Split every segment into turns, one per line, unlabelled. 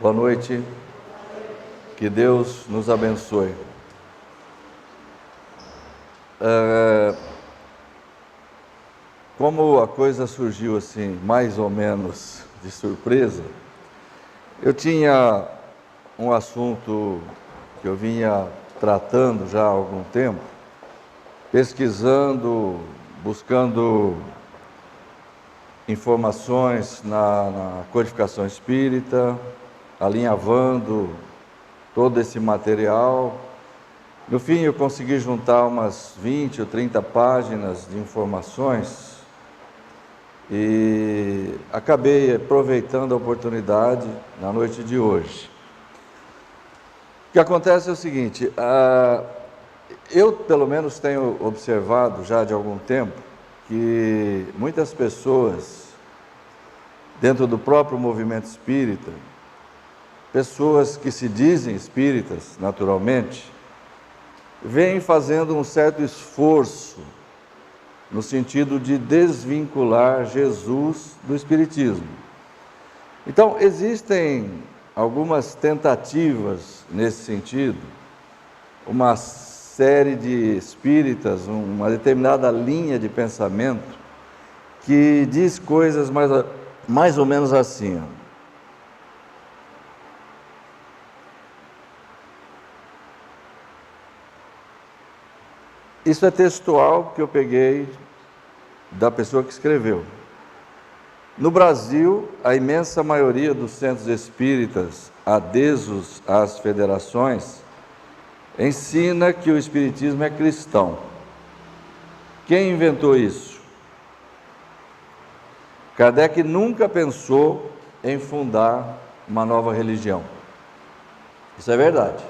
Boa noite, que Deus nos abençoe. Como a coisa surgiu assim, mais ou menos de surpresa, eu tinha um assunto que eu vinha tratando já há algum tempo, pesquisando, buscando informações na codificação espírita, alinhavando todo esse material. No fim, eu consegui juntar umas 20 ou 30 páginas de informações e acabei aproveitando a oportunidade na noite de hoje. O que acontece é o seguinte, eu pelo menos tenho observado já de algum tempo que muitas pessoas, dentro do próprio movimento espírita, pessoas que se dizem espíritas, naturalmente, vêm fazendo um certo esforço no sentido de desvincular Jesus do espiritismo. Então, existem algumas tentativas nesse sentido, uma série de espíritas, uma determinada linha de pensamento que diz coisas mais ou menos assim, Isso é textual que eu peguei da pessoa que escreveu. No Brasil, a imensa maioria dos centros espíritas adesos às federações ensina que o espiritismo é cristão. Quem inventou isso? Kardec nunca pensou em fundar uma nova religião. Isso é verdade.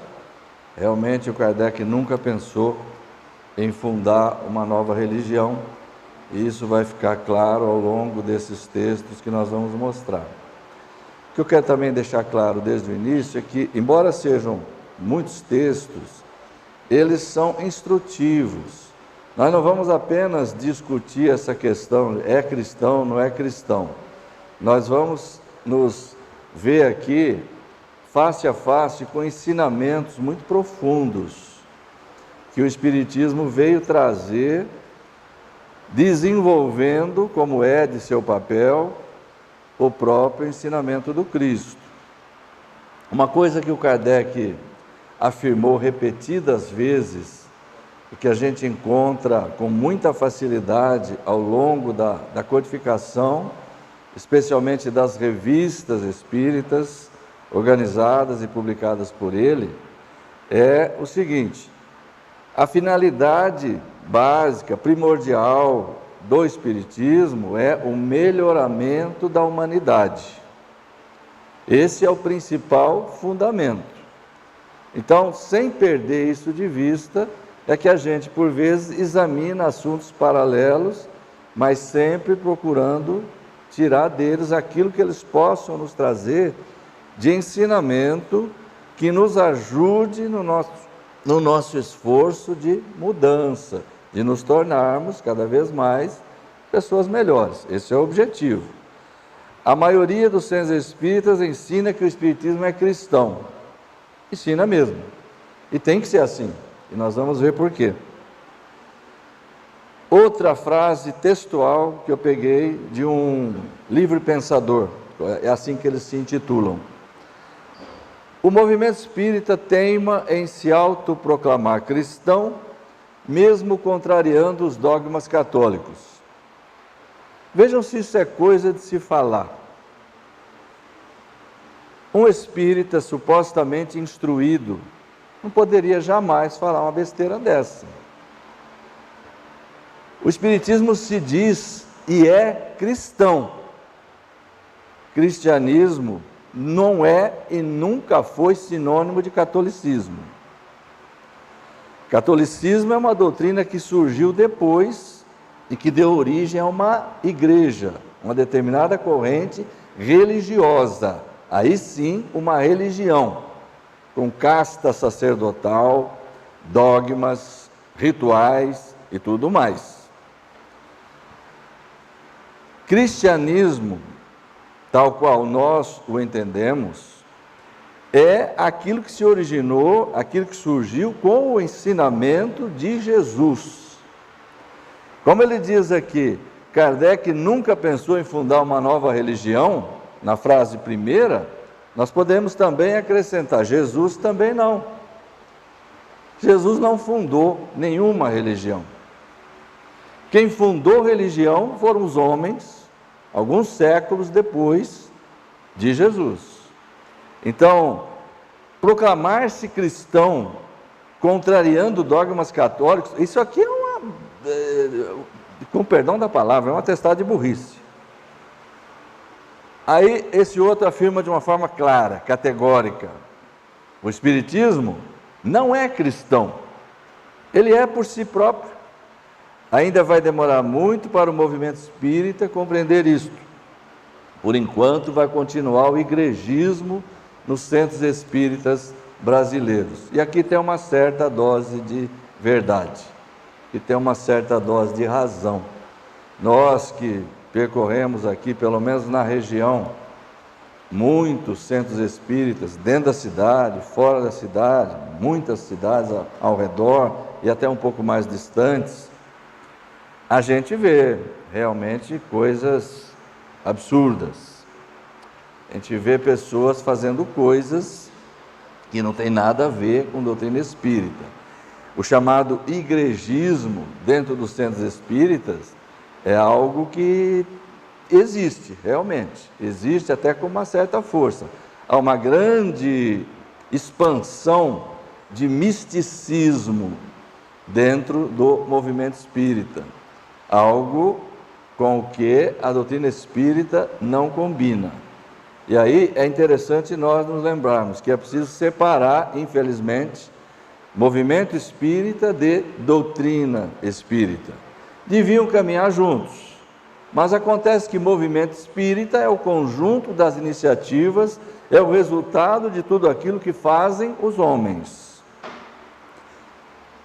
Realmente o Kardec nunca pensou em fundar uma nova religião, e isso vai ficar claro ao longo desses textos que nós vamos mostrar. O que eu quero também deixar claro desde o início é que, embora sejam muitos textos, eles são instrutivos. Nós não vamos apenas discutir essa questão, é cristão, não é cristão. Nós vamos nos ver aqui, face a face, com ensinamentos muito profundos, que o Espiritismo veio trazer, desenvolvendo, como é de seu papel, o próprio ensinamento do Cristo. Uma coisa que o Kardec afirmou repetidas vezes, e que a gente encontra com muita facilidade ao longo da codificação, especialmente das revistas espíritas, organizadas e publicadas por ele, é o seguinte: a finalidade básica, primordial do Espiritismo é o melhoramento da humanidade. Esse é o principal fundamento. Então, sem perder isso de vista, é que a gente, por vezes, examina assuntos paralelos, mas sempre procurando tirar deles aquilo que eles possam nos trazer de ensinamento que nos ajude no nosso esforço de mudança, de nos tornarmos cada vez mais pessoas melhores. Esse é o objetivo. A maioria dos centros espíritas ensina que o espiritismo é cristão. Ensina mesmo. E tem que ser assim. E nós vamos ver por quê. Outra frase textual que eu peguei de um livre pensador, é assim que eles se intitulam. O movimento espírita teima em se autoproclamar cristão, mesmo contrariando os dogmas católicos. Vejam se isso é coisa de se falar. Um espírita supostamente instruído não poderia jamais falar uma besteira dessa. O espiritismo se diz e é cristão. Cristianismo não é e nunca foi sinônimo de catolicismo. Catolicismo é uma doutrina que surgiu depois e que deu origem a uma igreja, uma determinada corrente religiosa. Aí sim, uma religião, com casta sacerdotal, dogmas, rituais e tudo mais. Cristianismo, tal qual nós o entendemos, é aquilo que se originou, aquilo que surgiu com o ensinamento de Jesus. Como ele diz aqui, Kardec nunca pensou em fundar uma nova religião, na frase primeira, nós podemos também acrescentar, Jesus também não. Jesus não fundou nenhuma religião. Quem fundou religião foram os homens, alguns séculos depois de Jesus. Então, proclamar-se cristão, contrariando dogmas católicos, isso aqui com perdão da palavra, é um atestado de burrice. Aí esse outro afirma de uma forma clara, categórica, o Espiritismo não é cristão, ele é por si próprio. Ainda vai demorar muito para o movimento espírita compreender isto. Por enquanto vai continuar o igrejismo nos centros espíritas brasileiros. E aqui tem uma certa dose de verdade, e tem uma certa dose de razão. Nós que percorremos aqui, pelo menos na região, muitos centros espíritas, dentro da cidade, fora da cidade, muitas cidades ao redor e até um pouco mais distantes, a gente vê realmente coisas absurdas. A gente vê pessoas fazendo coisas que não tem nada a ver com doutrina espírita. O chamado igrejismo dentro dos centros espíritas é algo que existe, realmente. Existe até com uma certa força. Há uma grande expansão de misticismo dentro do movimento espírita. Algo com o que a doutrina espírita não combina. E aí é interessante nós nos lembrarmos que é preciso separar, infelizmente, movimento espírita de doutrina espírita. Deviam caminhar juntos, mas acontece que movimento espírita é o conjunto das iniciativas, é o resultado de tudo aquilo que fazem os homens.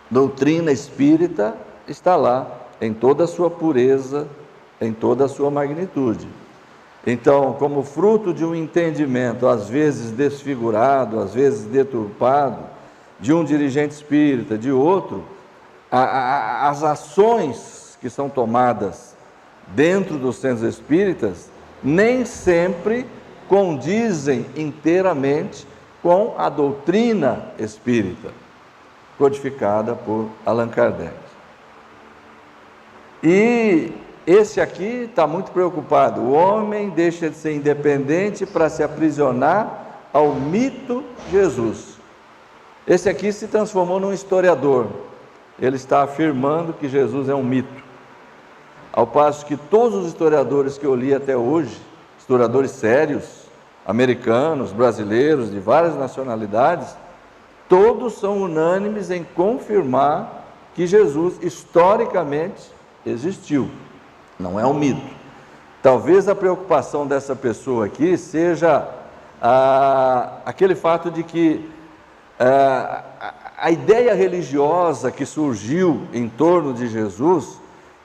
Doutrina espírita está lá, em toda a sua pureza, em toda a sua magnitude. Então, como fruto de um entendimento, às vezes desfigurado, às vezes deturpado, de um dirigente espírita, de outro, as ações que são tomadas dentro dos centros espíritas nem sempre condizem inteiramente com a doutrina espírita, codificada por Allan Kardec. E esse aqui está muito preocupado. O homem deixa de ser independente para se aprisionar ao mito Jesus. Esse aqui se transformou num historiador. Ele está afirmando que Jesus é um mito. Ao passo que todos os historiadores que eu li até hoje, historiadores sérios, americanos, brasileiros, de várias nacionalidades, todos são unânimes em confirmar que Jesus historicamente existiu, não é um mito. Talvez a preocupação dessa pessoa aqui seja aquele fato de que a ideia religiosa que surgiu em torno de Jesus,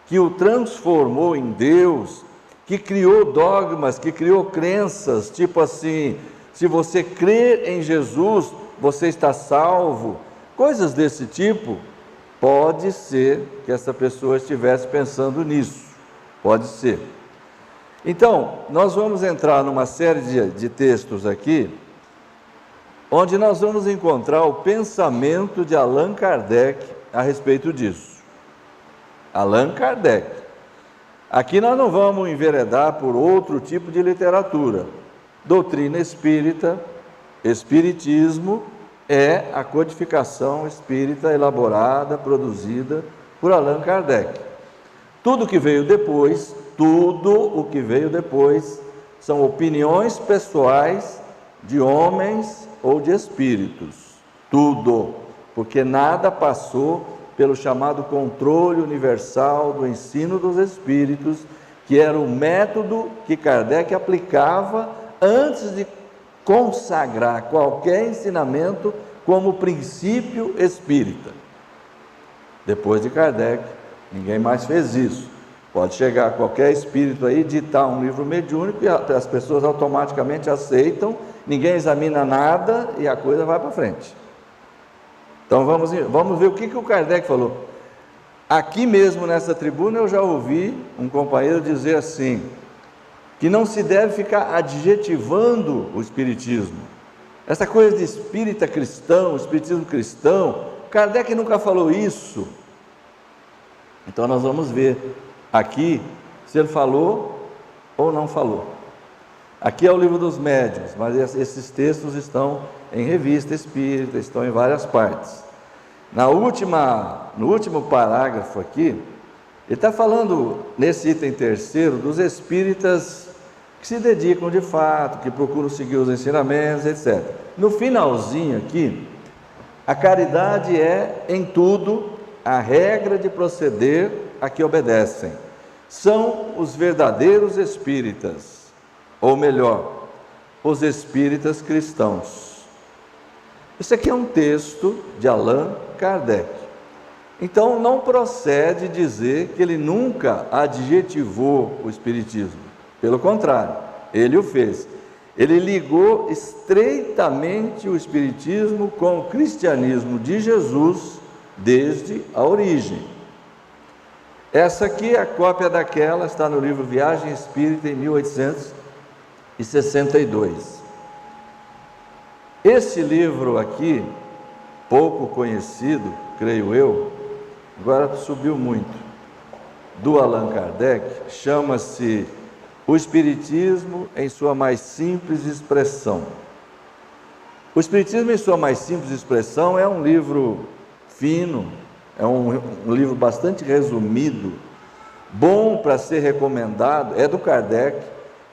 que o transformou em Deus, que criou dogmas, que criou crenças, tipo assim, se você crer em Jesus, você está salvo, coisas desse tipo. Pode ser que essa pessoa estivesse pensando nisso, pode ser. Então, nós vamos entrar numa série de textos aqui, onde nós vamos encontrar o pensamento de Allan Kardec a respeito disso. Allan Kardec. Aqui nós não vamos enveredar por outro tipo de literatura. Doutrina espírita, espiritismo, é a codificação espírita elaborada, produzida por Allan Kardec. Tudo o que veio depois são opiniões pessoais de homens ou de espíritos. Tudo, porque nada passou pelo chamado controle universal do ensino dos espíritos, que era o método que Kardec aplicava antes de consagrar qualquer ensinamento como princípio espírita. Depois de Kardec, ninguém mais fez isso. Pode chegar qualquer espírito aí, ditar um livro mediúnico e as pessoas automaticamente aceitam, ninguém examina nada e a coisa vai para frente. Então vamos ver o que o Kardec falou. Aqui mesmo nessa tribuna eu já ouvi um companheiro dizer assim, que não se deve ficar adjetivando o espiritismo. Essa coisa de espírita cristão, espiritismo cristão, Kardec nunca falou isso. Então nós vamos ver aqui se ele falou ou não falou. Aqui é o Livro dos Médiuns, mas esses textos estão em revista espírita, estão em várias partes. No último parágrafo aqui, ele está falando, nesse item terceiro, dos espíritas que se dedicam de fato, que procuram seguir os ensinamentos, etc. No finalzinho aqui, a caridade é, em tudo, a regra de proceder a que obedecem. São os verdadeiros espíritas, ou melhor, os espíritas cristãos. Isso aqui é um texto de Allan Kardec. Então não procede dizer que ele nunca adjetivou o espiritismo. Pelo contrário, ele o fez. Ele ligou estreitamente o espiritismo com o cristianismo de Jesus desde a origem. Essa aqui é a cópia daquela, está no livro Viagem Espírita em 1862. Esse livro aqui, pouco conhecido, creio eu, agora subiu muito, do Allan Kardec, chama-se O Espiritismo em sua mais simples expressão. O Espiritismo em sua mais simples expressão é um livro fino, é um livro bastante resumido, bom para ser recomendado, é do Kardec,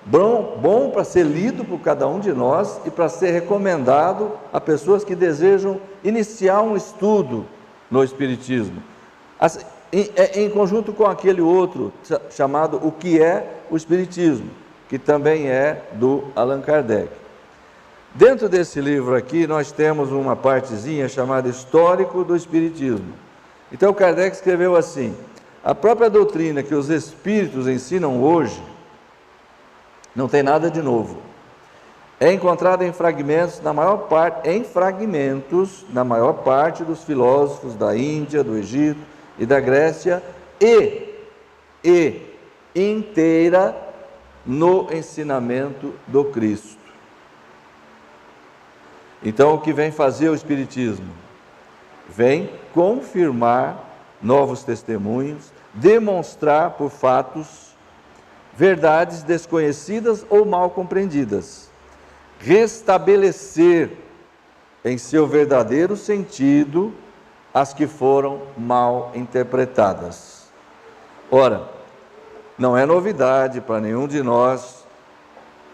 bom para ser lido por cada um de nós e para ser recomendado a pessoas que desejam iniciar um estudo no Espiritismo, em conjunto com aquele outro chamado O que é o Espiritismo, que também é do Allan Kardec. Dentro desse livro aqui nós temos uma partezinha chamada Histórico do Espiritismo. Então Kardec escreveu assim: a própria doutrina que os espíritos ensinam hoje não tem nada de novo. É encontrada em fragmentos, na maior parte dos filósofos da Índia, do Egito e da Grécia, e inteira no ensinamento do Cristo. Então, o que vem fazer o Espiritismo? Vem confirmar novos testemunhos, demonstrar por fatos verdades desconhecidas ou mal compreendidas, restabelecer em seu verdadeiro sentido as que foram mal interpretadas. Ora, não é novidade para nenhum de nós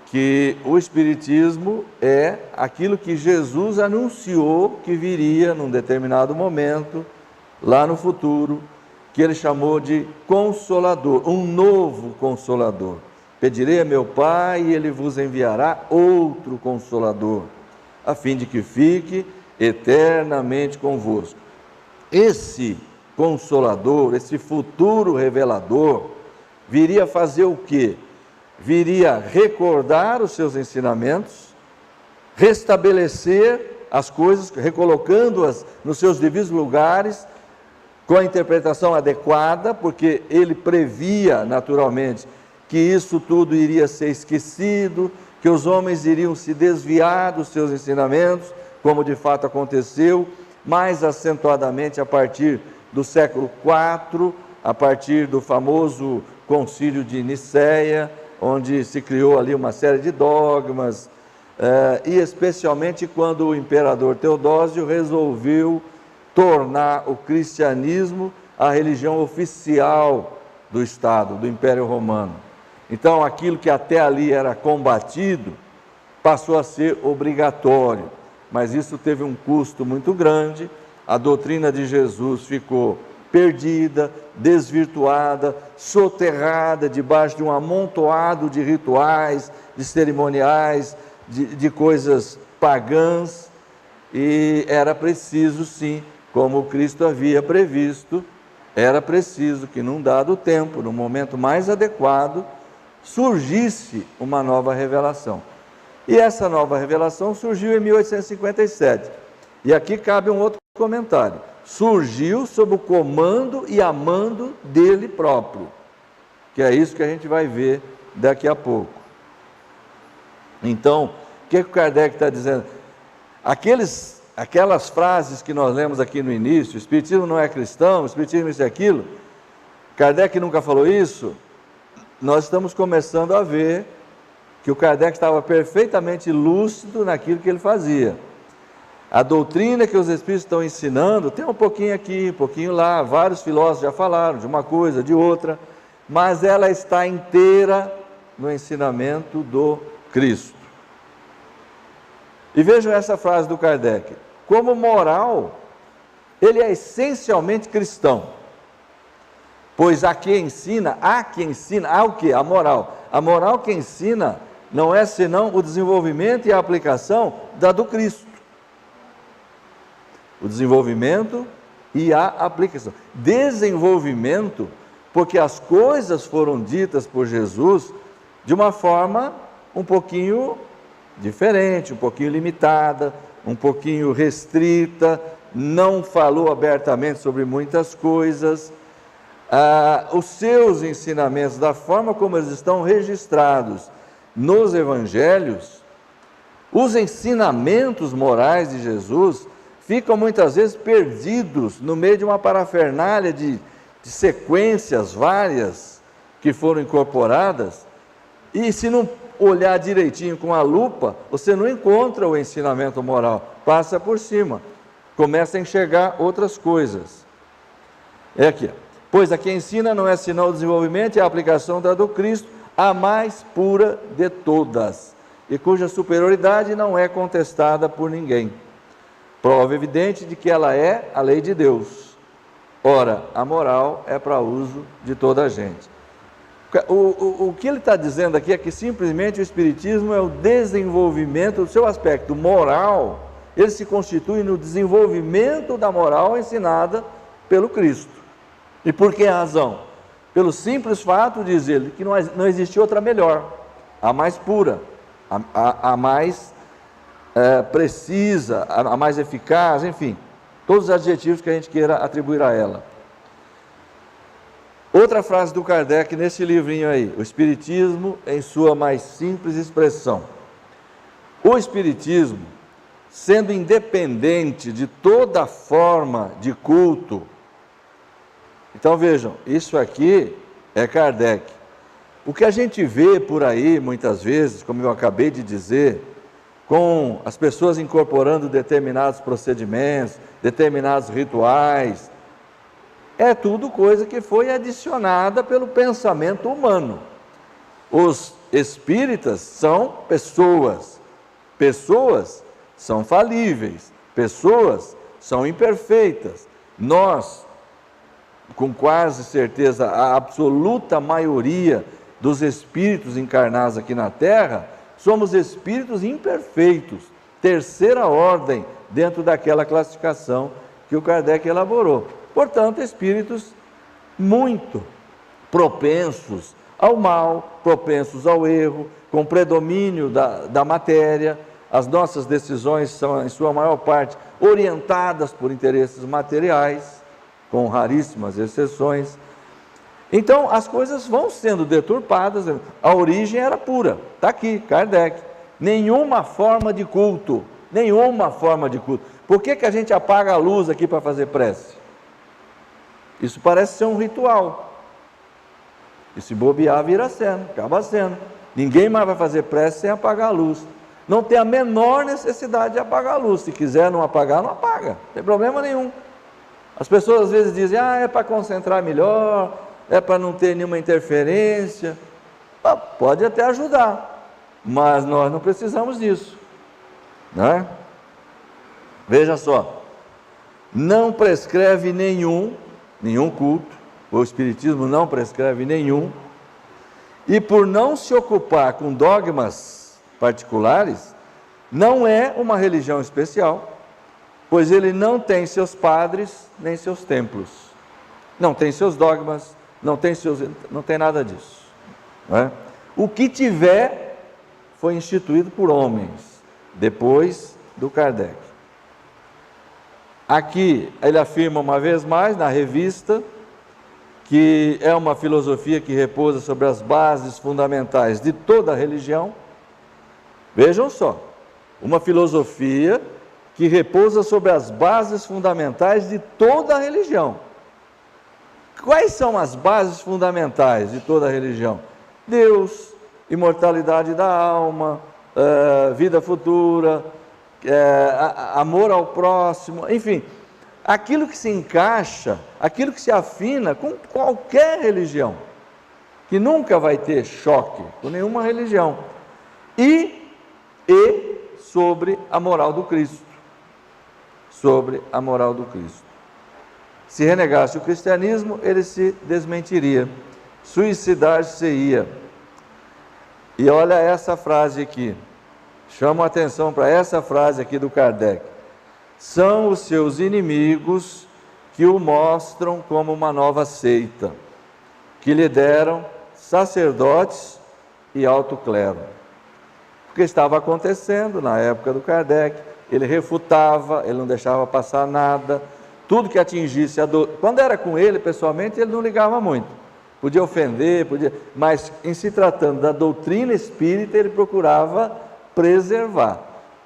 que o Espiritismo é aquilo que Jesus anunciou que viria num determinado momento, lá no futuro, que ele chamou de Consolador, um novo Consolador. Pedirei a meu Pai e ele vos enviará outro Consolador, a fim de que fique eternamente convosco. Esse Consolador, esse futuro revelador, viria fazer o quê? Viria recordar os seus ensinamentos, restabelecer as coisas, recolocando-as nos seus devidos lugares, com a interpretação adequada, porque ele previa naturalmente que isso tudo iria ser esquecido, que os homens iriam se desviar dos seus ensinamentos, como de fato aconteceu, mais acentuadamente a partir do século IV, a partir do famoso Concílio de Nicéia, onde se criou ali uma série de dogmas, e especialmente quando o imperador Teodósio resolveu tornar o cristianismo a religião oficial do Estado, do Império Romano. Então, aquilo que até ali era combatido, passou a ser obrigatório, mas isso teve um custo muito grande, a doutrina de Jesus ficou perdida, desvirtuada, soterrada debaixo de um amontoado de rituais, de cerimoniais, de coisas pagãs, e era preciso sim, como Cristo havia previsto, era preciso que num dado tempo, no momento mais adequado, surgisse uma nova revelação. E essa nova revelação surgiu em 1857. E aqui cabe um outro comentário. Surgiu sob o comando e a mando dele próprio, que é isso que a gente vai ver daqui a pouco. Então, o que o Kardec está dizendo? Aquelas frases que nós lemos aqui no início, o Espiritismo não é cristão, o Espiritismo isso e aquilo, Kardec nunca falou isso. Nós estamos começando a ver que o Kardec estava perfeitamente lúcido naquilo que ele fazia. A doutrina que os Espíritos estão ensinando, tem um pouquinho aqui, um pouquinho lá, vários filósofos já falaram de uma coisa, de outra, mas ela está inteira no ensinamento do Cristo. E vejam essa frase do Kardec: como moral, ele é essencialmente cristão, pois há que ensina, há o que? A moral. A moral que ensina não é senão o desenvolvimento e a aplicação da do Cristo. O desenvolvimento e a aplicação. Desenvolvimento, porque as coisas foram ditas por Jesus de uma forma um pouquinho diferente, um pouquinho limitada, um pouquinho restrita, não falou abertamente sobre muitas coisas. Os seus ensinamentos, da forma como eles estão registrados nos evangelhos, os ensinamentos morais de Jesus ficam muitas vezes perdidos no meio de uma parafernália de sequências várias que foram incorporadas, e se não olhar direitinho com a lupa, você não encontra o ensinamento moral, passa por cima, começa a enxergar outras coisas. É aqui, pois a quem ensina não é senão o desenvolvimento e a aplicação da do Cristo, a mais pura de todas, e cuja superioridade não é contestada por ninguém. Prova evidente de que ela é a lei de Deus. Ora, a moral é para uso de toda a gente. O que ele está dizendo aqui é que simplesmente o Espiritismo é o desenvolvimento do seu aspecto moral, ele se constitui no desenvolvimento da moral ensinada pelo Cristo. E por que razão? Pelo simples fato de dizer que não existe outra melhor, a mais pura, a mais precisa, a mais eficaz, enfim, todos os adjetivos que a gente queira atribuir a ela. Outra frase do Kardec nesse livrinho aí: o Espiritismo em sua mais simples expressão. O Espiritismo, sendo independente de toda forma de culto. Então vejam, isso aqui é Kardec. O que a gente vê por aí muitas vezes, como eu acabei de dizer, com as pessoas incorporando determinados procedimentos, determinados rituais, é tudo coisa que foi adicionada pelo pensamento humano. Os espíritas são pessoas, pessoas são falíveis, pessoas são imperfeitas. Nós, com quase certeza, a absoluta maioria dos espíritos encarnados aqui na Terra, somos espíritos imperfeitos, terceira ordem dentro daquela classificação que o Kardec elaborou. Portanto, espíritos muito propensos ao mal, propensos ao erro, com predomínio da matéria. As nossas decisões são, em sua maior parte, orientadas por interesses materiais, com raríssimas exceções. Então, as coisas vão sendo deturpadas. A origem era pura, está aqui, Kardec. Nenhuma forma de culto, nenhuma forma de culto. Por que a gente apaga a luz aqui para fazer prece? Isso parece ser um ritual. E se bobear, vira sendo, acaba sendo. Ninguém mais vai fazer prece sem apagar a luz. Não tem a menor necessidade de apagar a luz. Se quiser não apagar, não apaga. Não tem problema nenhum. As pessoas às vezes dizem, é para concentrar melhor, é para não ter nenhuma interferência. Pode até ajudar, mas nós não precisamos disso, não é? Veja só, não prescreve nenhum culto, o Espiritismo não prescreve nenhum, e por não se ocupar com dogmas particulares, não é uma religião especial, pois ele não tem seus padres nem seus templos. não tem seus dogmas, não tem nada disso. Não é? O que tiver foi instituído por homens, depois do Kardec. Aqui ele afirma uma vez mais, na revista, que é uma filosofia que repousa sobre as bases fundamentais de toda a religião. Vejam só, uma filosofia que repousa sobre as bases fundamentais de toda a religião. Quais são as bases fundamentais de toda a religião? Deus, imortalidade da alma, vida futura, amor ao próximo, enfim, aquilo que se encaixa, aquilo que se afina com qualquer religião, que nunca vai ter choque com nenhuma religião, e sobre a moral do Cristo, sobre a moral do Cristo. Se renegasse o cristianismo, ele se desmentiria, suicidar-se-ia. E olha essa frase aqui, chamo a atenção para essa frase aqui do Kardec: são os seus inimigos que o mostram como uma nova seita, que lhe deram sacerdotes e alto clero. Porque estava acontecendo na época do Kardec, ele refutava, ele não deixava passar nada, tudo que atingisse a doutrina. Quando era com ele, pessoalmente, ele não ligava muito, podia ofender, mas em se tratando da doutrina espírita, ele procurava preservar.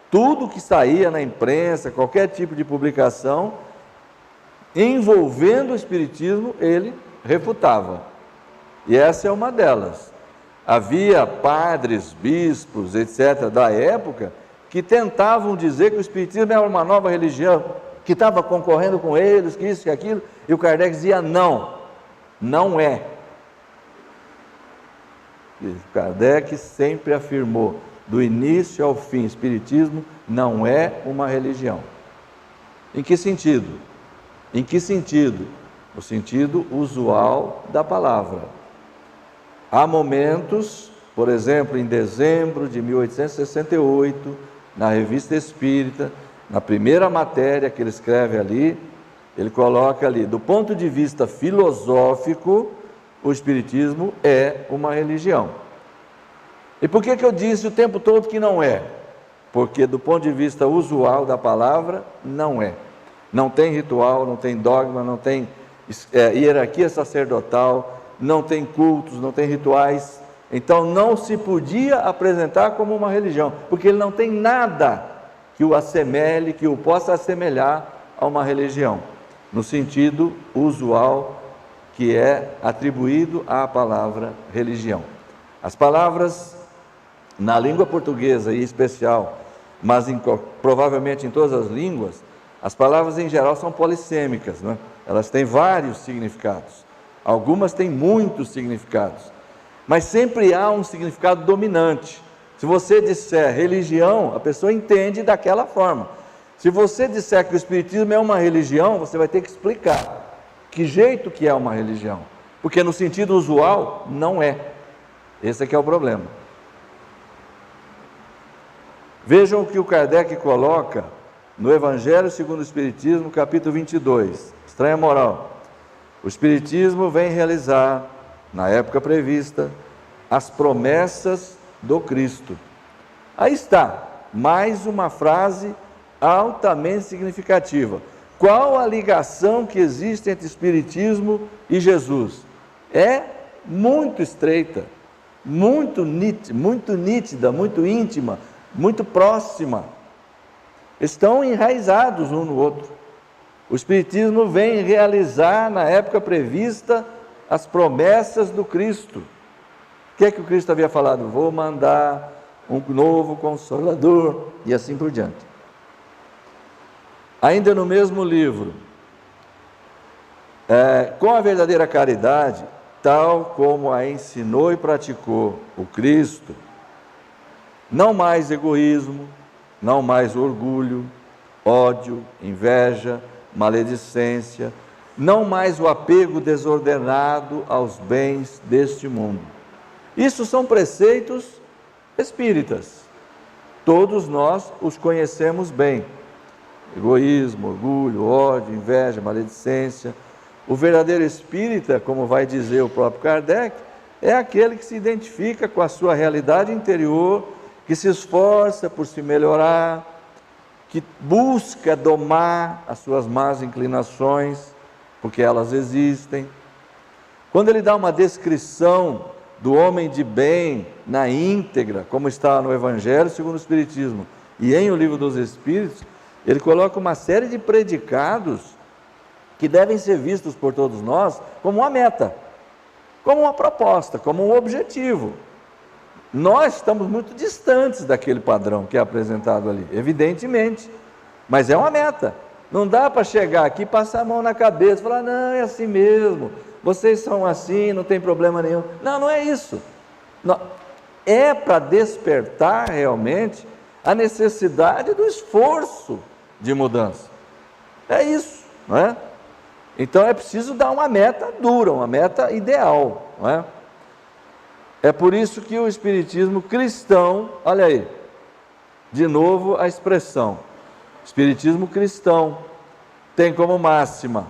Tudo que saía na imprensa, qualquer tipo de publicação, envolvendo o espiritismo, ele refutava. E essa é uma delas. Havia padres, bispos, etc., da época, que tentavam dizer que o espiritismo era uma nova religião, que estava concorrendo com eles, que isso e aquilo, e o Kardec dizia: não, não é. E o Kardec sempre afirmou, do início ao fim, o espiritismo não é uma religião. Em que sentido? Em que sentido? O sentido usual da palavra. Há momentos, por exemplo, em dezembro de 1868, na Revista Espírita, na primeira matéria que ele escreve ali, ele coloca ali: do ponto de vista filosófico, o espiritismo é uma religião. E por que eu disse o tempo todo que não é? Porque do ponto de vista usual da palavra, não é. Não tem ritual, não tem dogma, não tem hierarquia sacerdotal, não tem cultos, não tem rituais. Então não se podia apresentar como uma religião, porque ele não tem nada que o assemelhe, que o possa assemelhar a uma religião, no sentido usual que é atribuído à palavra religião. As palavras na língua portuguesa em especial, mas provavelmente em todas as línguas, as palavras em geral são polissêmicas, né? Elas têm vários significados, algumas têm muitos significados, mas sempre há um significado dominante. Se você disser religião, a pessoa entende daquela forma. Se você disser que o espiritismo é uma religião, você vai ter que explicar que jeito que é uma religião, porque no sentido usual não é. Esse é que é o problema. Vejam o que o Kardec coloca no Evangelho segundo o Espiritismo, capítulo 22, Estranha Moral. O Espiritismo vem realizar, na época prevista, as promessas do Cristo. Aí está, mais uma frase altamente significativa. Qual a ligação que existe entre Espiritismo e Jesus? É muito estreita, muito nítida, muito íntima, muito próxima. Estão enraizados um no outro. O Espiritismo vem realizar, na época prevista, as promessas do Cristo. O que é que o Cristo havia falado? Vou mandar um novo Consolador, e assim por diante. Ainda no mesmo livro, com a verdadeira caridade, tal como a ensinou e praticou o Cristo, não mais egoísmo, não mais orgulho, ódio, inveja, maledicência, não mais o apego desordenado aos bens deste mundo. Isso são preceitos espíritas. Todos nós os conhecemos bem. Egoísmo, orgulho, ódio, inveja, maledicência. O verdadeiro espírita, como vai dizer o próprio Kardec, é aquele que se identifica com a sua realidade interior, que se esforça por se melhorar, que busca domar as suas más inclinações, porque elas existem. Quando ele dá uma descrição do homem de bem na íntegra, como está no Evangelho segundo o Espiritismo e em O Livro dos Espíritos, ele coloca uma série de predicados que devem ser vistos por todos nós como uma meta, como uma proposta, como um objetivo. Nós estamos muito distantes daquele padrão que é apresentado ali, evidentemente, mas é uma meta. Não dá para chegar aqui, passar a mão na cabeça e falar, não, é assim mesmo, vocês são assim, não tem problema nenhum. Não, não é isso. Não. É para despertar realmente a necessidade do esforço de mudança. É isso, não é? Então é preciso dar uma meta dura, uma meta ideal, não é? É por isso que o Espiritismo cristão, olha aí, de novo a expressão, Espiritismo cristão tem como máxima,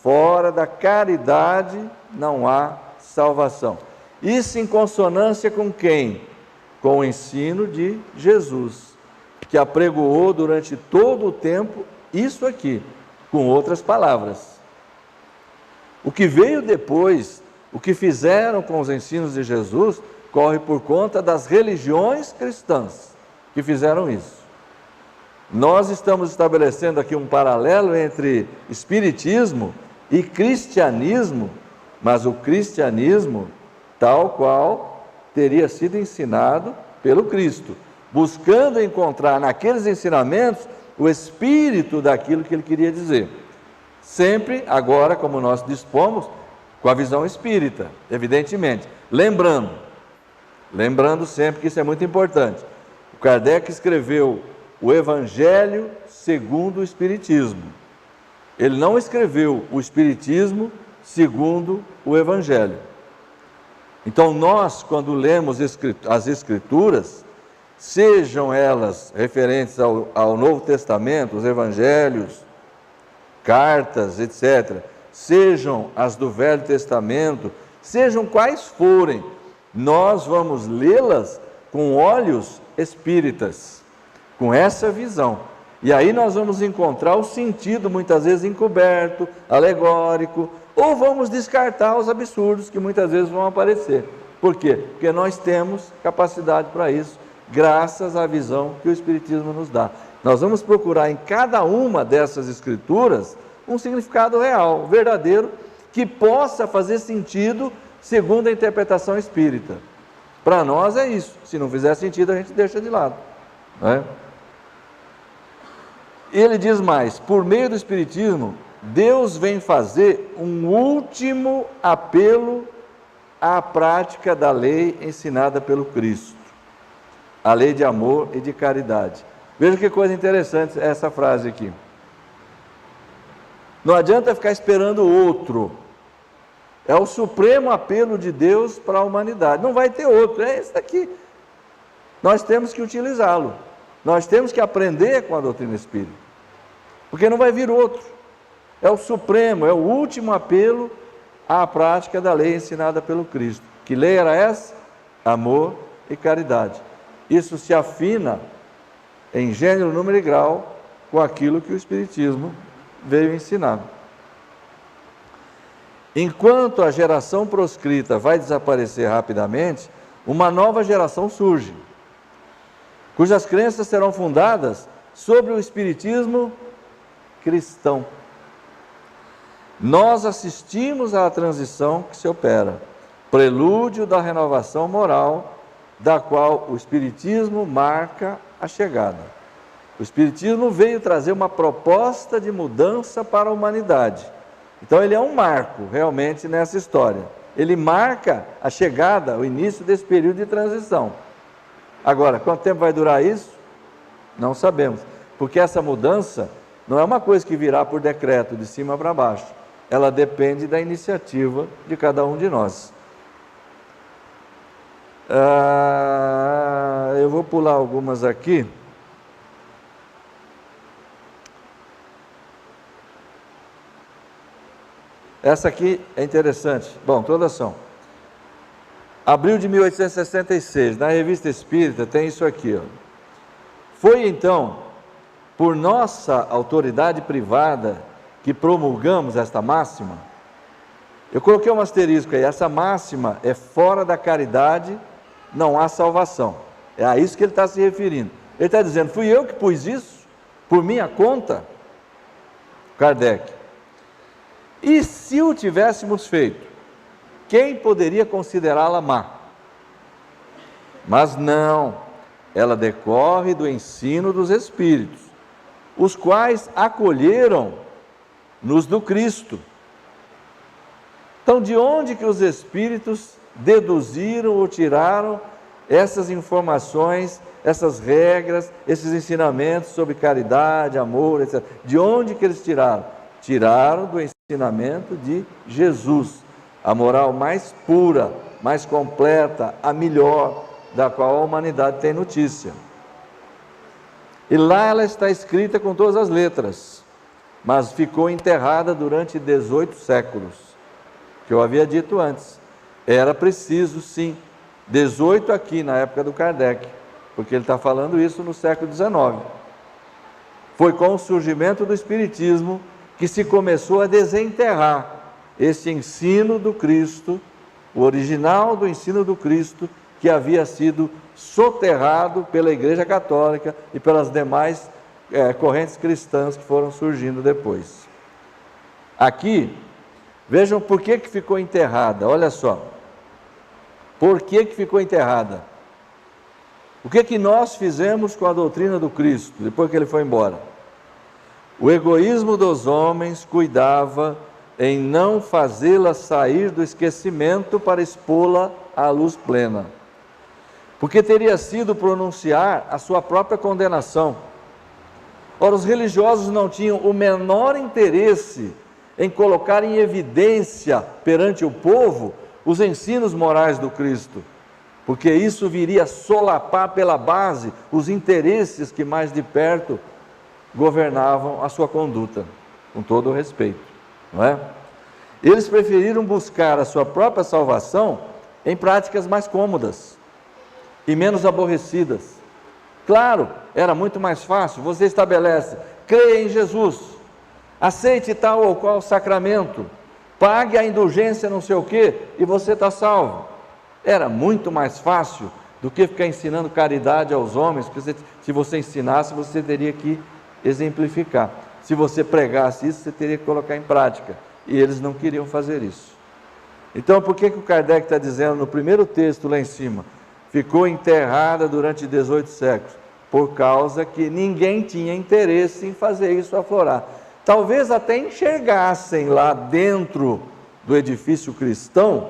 fora da caridade não há salvação. Isso em consonância com quem? Com o ensino de Jesus, que apregoou durante todo o tempo isso aqui, com outras palavras. O que veio depois, o que fizeram com os ensinos de Jesus, corre por conta das religiões cristãs que fizeram isso. Nós estamos estabelecendo aqui um paralelo entre espiritismo e cristianismo, mas o cristianismo tal qual teria sido ensinado pelo Cristo, buscando encontrar naqueles ensinamentos o espírito daquilo que ele queria dizer. Sempre, agora, como nós dispomos, com a visão espírita, evidentemente. Lembrando sempre que isso é muito importante. O Kardec escreveu o Evangelho segundo o Espiritismo. Ele não escreveu o Espiritismo segundo o Evangelho. Então nós, quando lemos as Escrituras, sejam elas referentes ao Novo Testamento, os Evangelhos, cartas, etc., sejam as do Velho Testamento, sejam quais forem, nós vamos lê-las com olhos espíritas, com essa visão. E aí nós vamos encontrar o sentido, muitas vezes encoberto, alegórico, ou vamos descartar os absurdos que muitas vezes vão aparecer. Por quê? Porque nós temos capacidade para isso, graças à visão que o Espiritismo nos dá. Nós vamos procurar em cada uma dessas escrituras um significado real, verdadeiro, que possa fazer sentido segundo a interpretação espírita. Para nós é isso. Se não fizer sentido, a gente deixa de lado, não é? Ele diz mais, por meio do Espiritismo, Deus vem fazer um último apelo à prática da lei ensinada pelo Cristo, a lei de amor e de caridade. Veja que coisa interessante essa frase aqui. Não adianta ficar esperando o outro. É o supremo apelo de Deus para a humanidade. Não vai ter outro, é esse daqui. Nós temos que utilizá-lo. Nós temos que aprender com a doutrina espírita. Porque não vai vir outro. É o supremo, é o último apelo à prática da lei ensinada pelo Cristo. Que lei era essa? Amor e caridade. Isso se afina em gênero, número e grau com aquilo que o Espiritismo veio ensinar. Enquanto a geração proscrita vai desaparecer rapidamente, uma nova geração surge, cujas crenças serão fundadas sobre o Espiritismo cristão. Nós assistimos à transição que se opera, prelúdio da renovação moral, da qual o Espiritismo marca a chegada. O Espiritismo veio trazer uma proposta de mudança para a humanidade. Então ele é um marco realmente nessa história. Ele marca a chegada, o início desse período de transição. Agora, quanto tempo vai durar isso? Não sabemos, porque essa mudança não é uma coisa que virá por decreto de cima para baixo. Ela depende da iniciativa de cada um de nós. Eu vou pular algumas aqui. Essa aqui é interessante. Bom, introdução. Abril de 1866, na Revista Espírita tem isso aqui, ó. Foi então, por nossa autoridade privada, que promulgamos esta máxima. Eu coloquei um asterisco aí, essa máxima é fora da caridade, não há salvação. É a isso que ele está se referindo. Ele está dizendo, fui eu que pus isso, por minha conta, Kardec. E se o tivéssemos feito, quem poderia considerá-la má? Mas não, ela decorre do ensino dos Espíritos, os quais acolheram-nos do Cristo. Então, de onde que os Espíritos deduziram ou tiraram essas informações, essas regras, esses ensinamentos sobre caridade, amor, etc. De onde que eles tiraram? Tiraram do ensinamento de Jesus, a moral mais pura, mais completa, a melhor, da qual a humanidade tem notícia. E lá ela está escrita com todas as letras, mas ficou enterrada durante 18 séculos, que eu havia dito antes. Era preciso, sim, 18 aqui na época do Kardec, porque ele está falando isso no século XIX. Foi com o surgimento do Espiritismo que se começou a desenterrar esse ensino do Cristo, o original do ensino do Cristo, que havia sido soterrado pela Igreja Católica e pelas demais correntes cristãs que foram surgindo depois. Aqui, vejam por que ficou enterrada, olha só. Por que ficou enterrada? O que nós fizemos com a doutrina do Cristo, depois que ele foi embora? O egoísmo dos homens cuidava em não fazê-la sair do esquecimento para expô-la à luz plena, porque teria sido pronunciar a sua própria condenação. Ora, os religiosos não tinham o menor interesse em colocar em evidência perante o povo os ensinos morais do Cristo, porque isso viria solapar pela base os interesses que mais de perto governavam a sua conduta, com todo o respeito, não é? Eles preferiram buscar a sua própria salvação em práticas mais cômodas e menos aborrecidas. Claro, era muito mais fácil, você estabelece, creia em Jesus, aceite tal ou qual sacramento, pague a indulgência não sei o quê, e você está salvo. Era muito mais fácil do que ficar ensinando caridade aos homens, porque se você ensinasse, você teria que exemplificar. Se você pregasse isso, você teria que colocar em prática, e eles não queriam fazer isso. Então, por que o Kardec está dizendo no primeiro texto lá em cima, ficou enterrada durante 18 séculos? Por causa que ninguém tinha interesse em fazer isso aflorar. Talvez até enxergassem lá dentro do edifício cristão,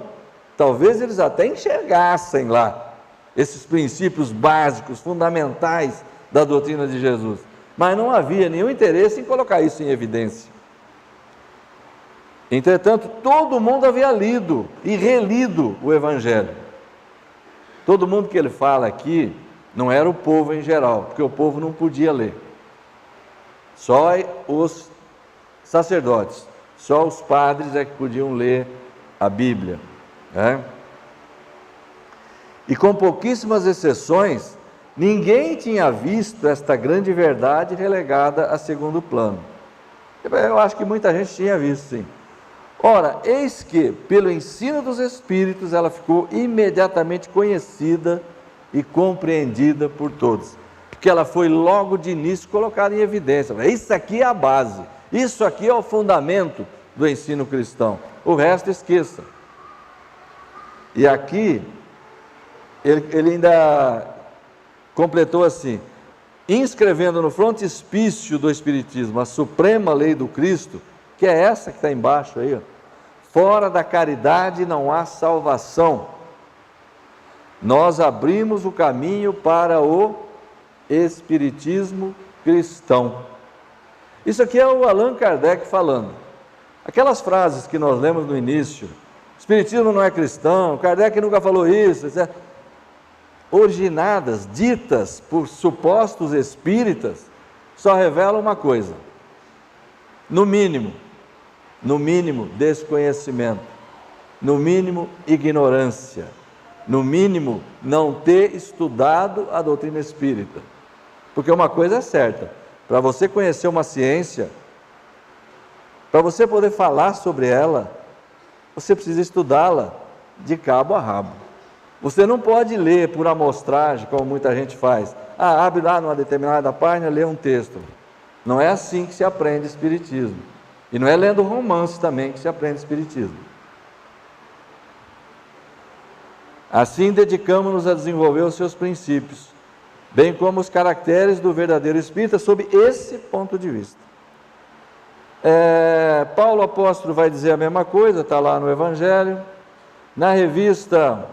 talvez eles até enxergassem lá esses princípios básicos, fundamentais da doutrina de Jesus, mas não havia nenhum interesse em colocar isso em evidência. Entretanto, todo mundo havia lido e relido o Evangelho. Todo mundo que ele fala aqui não era o povo em geral, porque o povo não podia ler. Só os sacerdotes, só os padres é que podiam ler a Bíblia, né? E com pouquíssimas exceções, ninguém tinha visto esta grande verdade relegada a segundo plano. Eu acho que muita gente tinha visto, sim. Ora, eis que, pelo ensino dos Espíritos, ela ficou imediatamente conhecida e compreendida por todos, porque ela foi logo de início colocada em evidência. Isso aqui é a base, isso aqui é o fundamento do ensino cristão, o resto esqueça. E aqui, ele ainda completou assim, inscrevendo no frontispício do Espiritismo a suprema lei do Cristo, que é essa que está embaixo aí, ó. Fora da caridade não há salvação. Nós abrimos o caminho para o Espiritismo cristão. Isso aqui é o Allan Kardec falando. Aquelas frases que nós lemos no início, Espiritismo não é cristão, Kardec nunca falou isso, etc. Originadas, ditas por supostos espíritas, só revelam uma coisa, no mínimo, no mínimo desconhecimento, no mínimo ignorância, no mínimo não ter estudado a doutrina espírita. Porque uma coisa é certa, para você conhecer uma ciência, para você poder falar sobre ela, você precisa estudá-la de cabo a rabo. Você não pode ler por amostragem, como muita gente faz. Abre lá numa determinada página, lê um texto. Não é assim que se aprende espiritismo. E não é lendo romance também que se aprende espiritismo. Assim, dedicamos-nos a desenvolver os seus princípios, bem como os caracteres do verdadeiro espírita, sob esse ponto de vista. Paulo apóstolo vai dizer a mesma coisa, está lá no Evangelho. Na revista,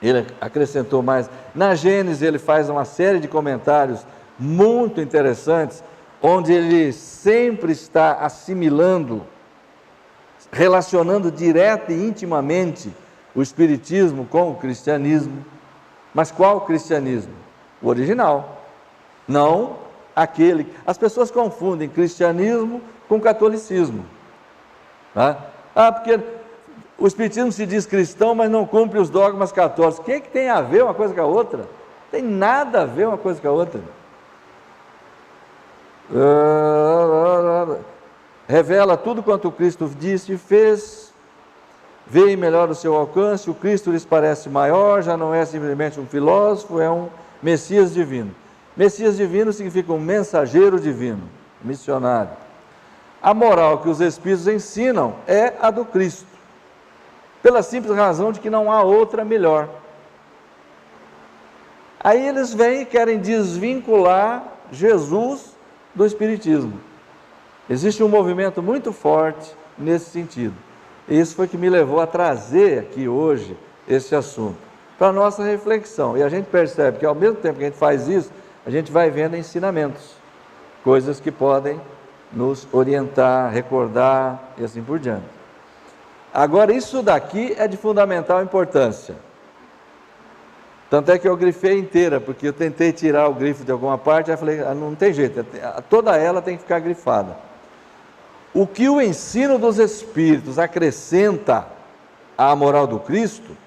ele acrescentou mais. Na Gênesis, ele faz uma série de comentários muito interessantes, onde ele sempre está assimilando, relacionando direta e intimamente o espiritismo com o cristianismo. Mas qual cristianismo? O original, não aquele. As pessoas confundem cristianismo com catolicismo, tá? Porque o espiritismo se diz cristão, mas não cumpre os dogmas católicos. O que tem a ver uma coisa com a outra? Não tem nada a ver uma coisa com a outra. Revela tudo quanto o Cristo disse e fez, vê melhor o seu alcance. O Cristo lhes parece maior, já não é simplesmente um filósofo, é um Messias divino. Messias divino significa um mensageiro divino, missionário. A moral que os Espíritos ensinam é a do Cristo, pela simples razão de que não há outra melhor. Aí eles vêm e querem desvincular Jesus do Espiritismo. Existe um movimento muito forte nesse sentido. E isso foi que me levou a trazer aqui hoje esse assunto, para a nossa reflexão. E a gente percebe que ao mesmo tempo que a gente faz isso, a gente vai vendo ensinamentos, coisas que podem nos orientar, recordar e assim por diante. Agora, isso daqui é de fundamental importância. Tanto é que eu grifei inteira, porque eu tentei tirar o grifo de alguma parte, aí falei, não tem jeito, toda ela tem que ficar grifada. O que o ensino dos Espíritos acrescenta à moral do Cristo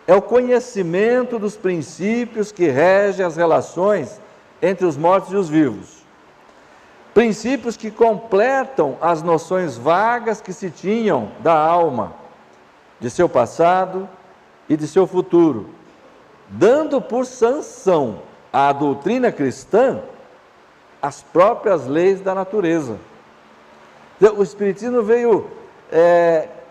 é o conhecimento dos princípios que regem as relações entre os mortos e os vivos. Princípios que completam as noções vagas que se tinham da alma, de seu passado e de seu futuro, dando por sanção à doutrina cristã as próprias leis da natureza. O Espiritismo veio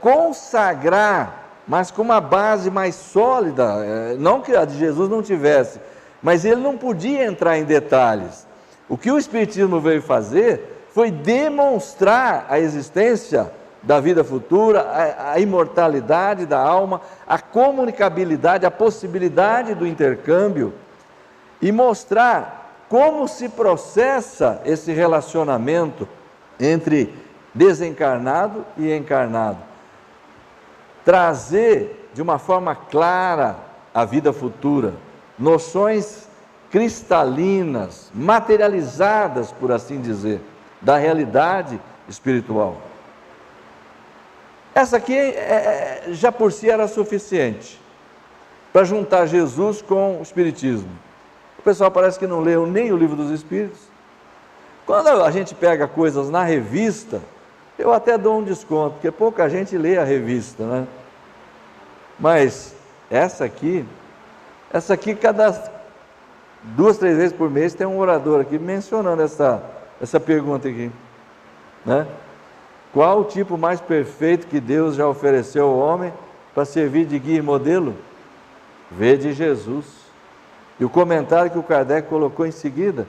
consagrar, mas com uma base mais sólida, não que a de Jesus não tivesse, mas ele não podia entrar em detalhes. O que o Espiritismo veio fazer foi demonstrar a existência da vida futura, a imortalidade da alma, a comunicabilidade, a possibilidade do intercâmbio, e mostrar como se processa esse relacionamento entre desencarnado e encarnado. Trazer de uma forma clara a vida futura, noções cristalinas, materializadas, por assim dizer, da realidade espiritual. Essa aqui já por si era suficiente para juntar Jesus com o Espiritismo. O pessoal parece que não leu nem o Livro dos Espíritos. Quando a gente pega coisas na revista, eu até dou um desconto, porque pouca gente lê a revista, né? Mas essa aqui cada 2, 3 vezes por mês tem um orador aqui mencionando essa pergunta aqui, né? Qual o tipo mais perfeito que Deus já ofereceu ao homem para servir de guia e modelo? Vede Jesus. E o comentário que o Kardec colocou em seguida: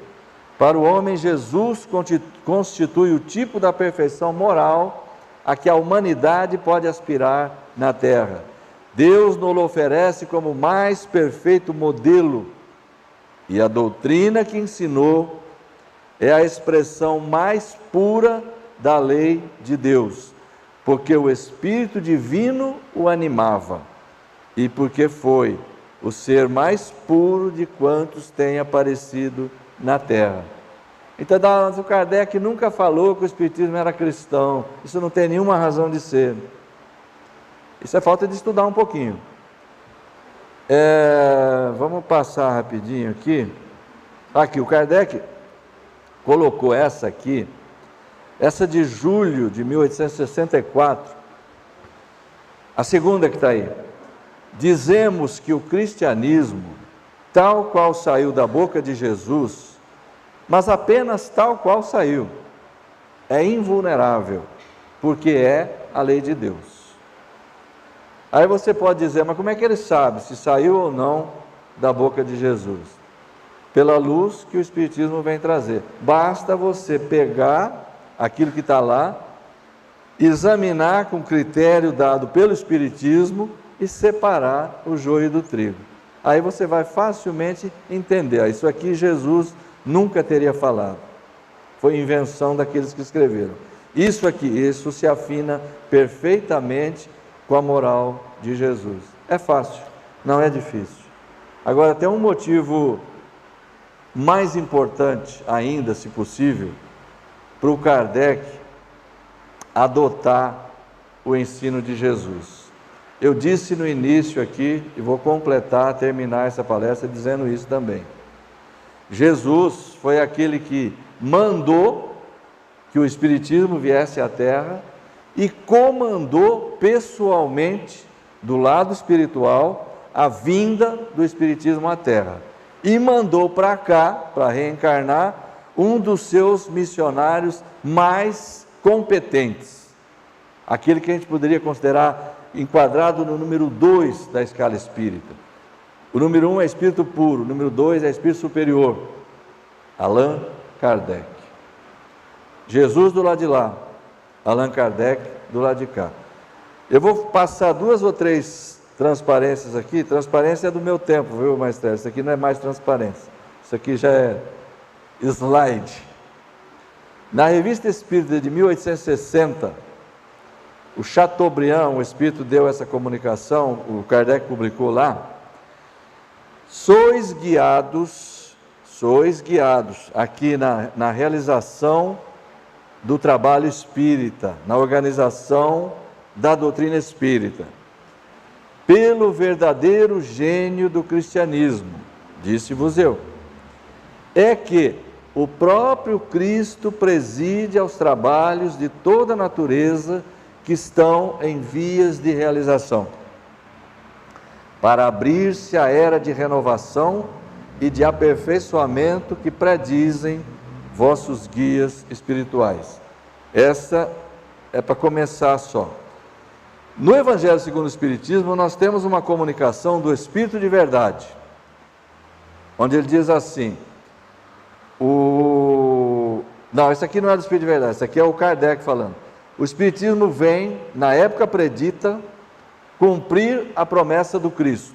para o homem, Jesus constitui o tipo da perfeição moral a que a humanidade pode aspirar na Terra. Deus nos oferece como o mais perfeito modelo, e a doutrina que ensinou é a expressão mais pura da lei de Deus, porque o Espírito Divino o animava, e porque foi o ser mais puro de quantos tem aparecido na terra. Então, o Kardec nunca falou que o Espiritismo era cristão. Isso não tem nenhuma razão de ser. Isso é falta de estudar um pouquinho. Vamos passar rapidinho aqui. Aqui, o Kardec colocou essa aqui, essa de julho de 1864, a segunda que está aí. Dizemos que o cristianismo, tal qual saiu da boca de Jesus, mas apenas tal qual saiu, é invulnerável, porque é a lei de Deus. Aí você pode dizer, mas como é que ele sabe se saiu ou não da boca de Jesus? Pela luz que o Espiritismo vem trazer. Basta você pegar aquilo que está lá, examinar com critério dado pelo Espiritismo e separar o joio do trigo. Aí você vai facilmente entender. Isso aqui Jesus nunca teria falado. Foi invenção daqueles que escreveram. Isso se afina perfeitamente com a moral de Jesus. É fácil, não é difícil. Agora tem um motivo mais importante ainda, se possível, para o Kardec adotar o ensino de Jesus. Eu disse no início aqui, e vou terminar essa palestra dizendo isso também. Jesus foi aquele que mandou que o Espiritismo viesse à Terra e comandou pessoalmente, do lado espiritual, a vinda do Espiritismo à Terra. E mandou para cá, para reencarnar, um dos seus missionários mais competentes. Aquele que a gente poderia considerar enquadrado no número 2 da escala espírita. O número 1 é espírito puro, o número 2 é espírito superior. Allan Kardec. Jesus do lado de lá, Allan Kardec do lado de cá. Eu vou passar 2 ou 3 transparências aqui. Transparência é do meu tempo, viu, Maestro? Isso aqui não é mais transparência. Isso aqui já é slide. Na Revista Espírita de 1860, o Chateaubriand, o Espírito, deu essa comunicação, o Kardec publicou lá. Sois guiados aqui na realização do trabalho espírita, na organização da doutrina espírita, pelo verdadeiro gênio do cristianismo, disse-vos eu, é que o próprio Cristo preside aos trabalhos de toda a natureza que estão em vias de realização, para abrir-se a era de renovação e de aperfeiçoamento que predizem vossos guias espirituais. Essa é para começar só. No Evangelho segundo o Espiritismo, nós temos uma comunicação do Espírito de Verdade, onde ele diz assim, não, isso aqui não é do Espírito de Verdade, isso aqui é o Kardec falando. O Espiritismo vem, na época predita, cumprir a promessa do Cristo.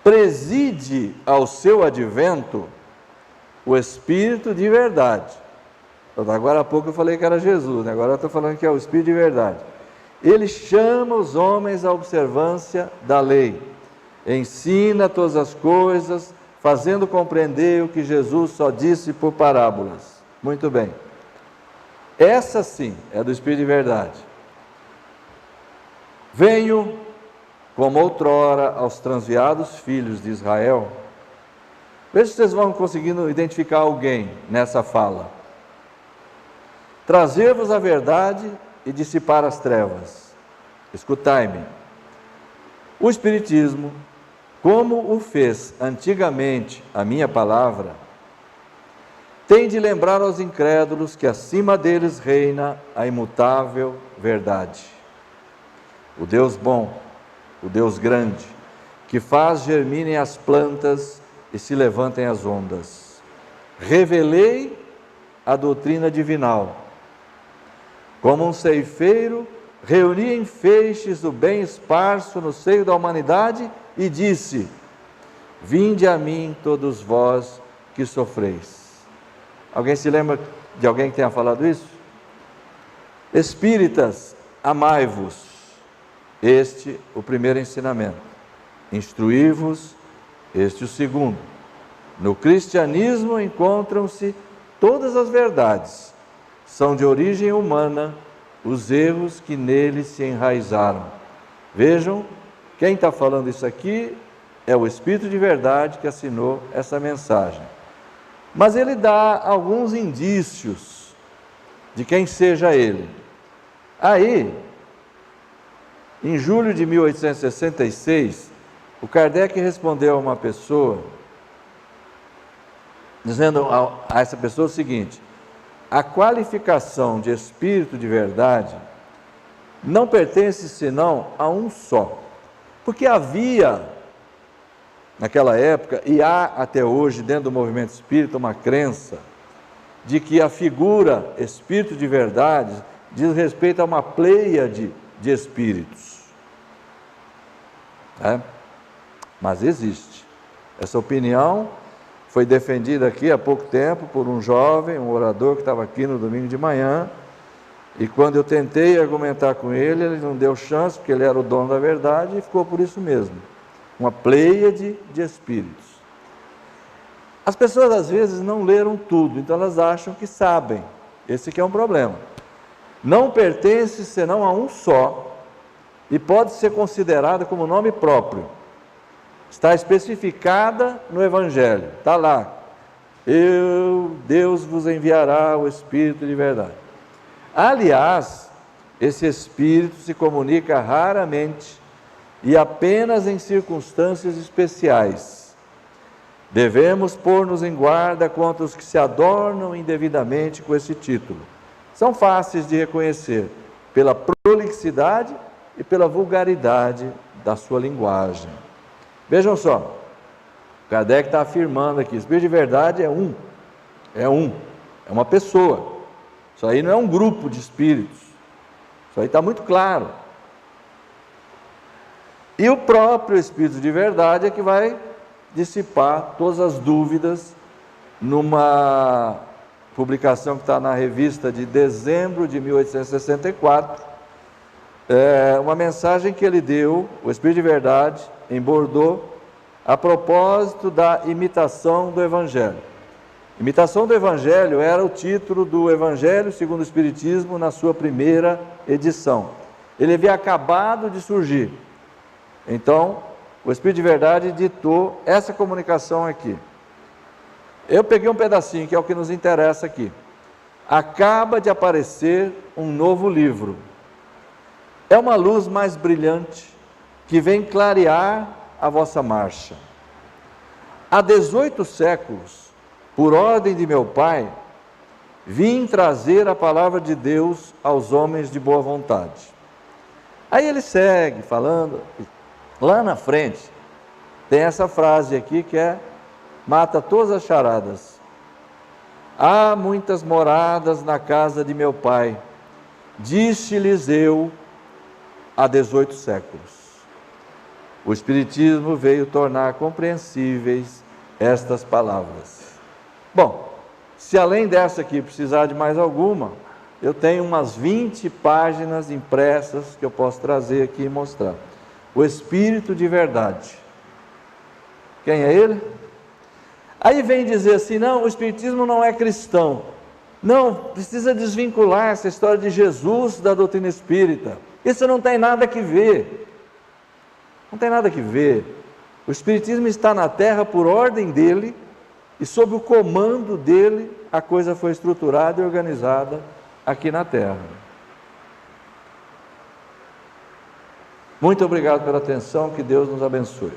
Preside ao seu advento o Espírito de Verdade. Agora há pouco eu falei que era Jesus, agora eu estou falando que é o Espírito de Verdade. Ele chama os homens à observância da lei, ensina todas as coisas, fazendo compreender o que Jesus só disse por parábolas. Muito bem. Essa sim é do Espírito de Verdade. Venho, como outrora, aos transviados filhos de Israel. Veja se vocês vão conseguindo identificar alguém nessa fala. Trazer-vos a verdade e dissipar as trevas. Escutai-me. O Espiritismo, como o fez antigamente a minha palavra, tem de lembrar aos incrédulos que acima deles reina a imutável verdade. O Deus bom, o Deus grande, que faz germinem as plantas e se levantem as ondas. Revelei a doutrina divinal. Como um ceifeiro, reuni em feixes o bem esparso no seio da humanidade e disse: vinde a mim todos vós que sofreis. Alguém se lembra de alguém que tenha falado isso? Espíritas, amai-vos. Este o primeiro ensinamento. Instruí-vos, este o segundo. No cristianismo encontram-se todas as verdades são de origem humana os erros que nele se enraizaram. Vejam, quem está falando isso aqui é o Espírito de verdade que assinou essa mensagem. Mas ele dá alguns indícios de quem seja ele. Aí, em julho de 1866, o Kardec respondeu a uma pessoa, dizendo a essa pessoa o seguinte: a qualificação de Espírito de verdade não pertence senão a um só. Porque havia, naquela época, e há até hoje dentro do movimento espírita, uma crença de que a figura Espírito de verdade diz respeito a uma pleiade de espíritos. Mas existe. Essa opinião foi defendida aqui há pouco tempo por um jovem, um orador que estava aqui no domingo de manhã, e quando eu tentei argumentar com ele, ele não deu chance, porque ele era o dono da verdade, e ficou por isso mesmo. Uma pleiade de espíritos. As pessoas às vezes não leram tudo, então elas acham que sabem. Esse que é um problema. Não pertence senão a um só, e pode ser considerada como nome próprio. Está especificada no Evangelho, está lá. Deus vos enviará o Espírito de verdade. Aliás, esse Espírito se comunica raramente e apenas em circunstâncias especiais. Devemos pôr-nos em guarda contra os que se adornam indevidamente com esse título. São fáceis de reconhecer pela prolixidade e pela vulgaridade da sua linguagem. Vejam só, Kardec está afirmando aqui, Espírito de verdade é uma pessoa. Isso aí não é um grupo de espíritos, isso aí está muito claro. E o próprio Espírito de verdade é que vai dissipar todas as dúvidas numa publicação que está na revista de dezembro de 1864, uma mensagem que ele deu, o Espírito de verdade, em Bordeaux, a propósito da imitação do Evangelho. Imitação do Evangelho era o título do Evangelho segundo o Espiritismo na sua primeira edição. Ele havia acabado de surgir. Então, o Espírito de verdade ditou essa comunicação aqui. Eu peguei um pedacinho, que é o que nos interessa aqui. Acaba de aparecer um novo livro. É uma luz mais brilhante, que vem clarear a vossa marcha. Há 18 séculos, por ordem de meu Pai, vim trazer a palavra de Deus aos homens de boa vontade. Aí ele segue falando, lá na frente, tem essa frase aqui que mata todas as charadas. Há muitas moradas na casa de meu Pai, disse-lhes eu há 18 séculos. O Espiritismo veio tornar compreensíveis estas palavras. Bom, se além dessa aqui precisar de mais alguma, eu tenho umas 20 páginas impressas que eu posso trazer aqui e mostrar. O Espírito de verdade. Quem é ele? Aí vem dizer assim, não, o Espiritismo não é cristão. Não, precisa desvincular essa história de Jesus da doutrina espírita. Isso não tem nada que ver. Não tem nada que ver. O Espiritismo está na Terra por ordem dele, e sob o comando dele, a coisa foi estruturada e organizada aqui na Terra. Muito obrigado pela atenção, que Deus nos abençoe.